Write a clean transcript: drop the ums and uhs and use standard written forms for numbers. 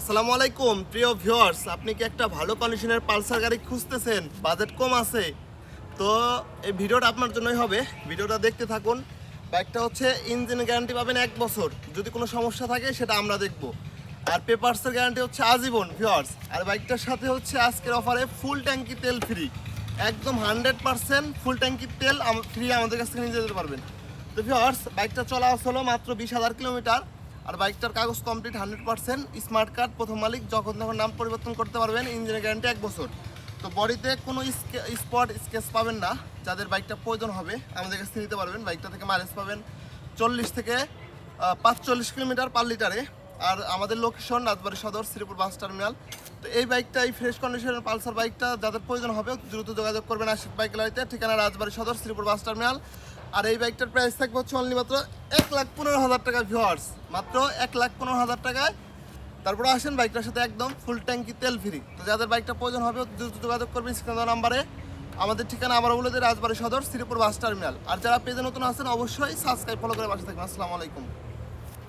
আসসালামু আলাইকুম প্রিয় ভিউয়ার্স, আপনি কি একটা ভালো কন্ডিশনের পালসার গাড়ি খুঁজতেছেন, বাজেট কম আছে? তো এই ভিডিওটা আপনার জন্যই হবে, ভিডিওটা দেখতে থাকুন। বাইকটা হচ্ছে ইঞ্জিন গ্যারান্টি পাবেন 1 বছর, যদি কোনো সমস্যা থাকে সেটা আমরা দেখব। আর পেপারসের গ্যারান্টি হচ্ছে আজীবন ভিউয়ার্স। আর বাইকটার সাথে হচ্ছে আজকের অফারে ফুল ট্যাঙ্কি তেল ফ্রি, একদম 100% ফুল ট্যাঙ্কি তেল ফ্রি আমাদের কাছ থেকে নিয়ে যেতে পারবেন। তো ভিউয়ার্স, বাইকটা চলা হলো মাত্র 20,000 কিলোমিটার। আর বাইকটার কাগজ কমপ্লিট 100%, স্মার্ট কার্ড, প্রথম মালিক, যখন তখন নাম পরিবর্তন করতে পারবেন। ইঞ্জিনের গ্যারান্টি 1 বছর। তো বডিতে কোনো স্পট স্কেচ পাবেন না। যাদের বাইকটা প্রয়োজন হবে আমাদের কাছ থেকে নিতে পারবেন। বাইকটা থেকে মাইলেজ পাবেন 40 থেকে 45 কিলোমিটার পার লিটারে। আর আমাদের লোকেশন রাজবাড়ী সদর, শ্রীপুর বাস টার্মিনাল। তো এই বাইকটা, এই ফ্রেশ কন্ডিশনের পালসার বাইকটা যাদের প্রয়োজন হবে দ্রুত যোগাযোগ করবেন আশিক বাইক গ্যালারিতে, ঠিকানা রাজবাড়ী সদর, শ্রীপুর বাস টার্মিনাল। আর এই বাইকটার প্রাইস থাকবে হচ্ছে অনলি মাত্র 1,15,000 টাকা ভিউয়ার্স, মাত্র 1,15,000 টাকায়। তারপরে আসেন বাইকটার সাথে একদম ফুল ট্যাঙ্কি তেল ফ্রি। তো যাদের বাইকটা প্রয়োজন হবে দ্রুত যোগাযোগ করবেন স্ক্রিনে দেওয়া নাম্বারে। আমাদের ঠিকানা আবার বলে দিই, রাজবাড়ী সদর, শ্রীপুর বাস টার্মিনাল। আর যারা পেজে নতুন আছেন অবশ্যই সাবস্ক্রাইব ফলো করে পাশে থাকবেন। আসসালামু আলাইকুম।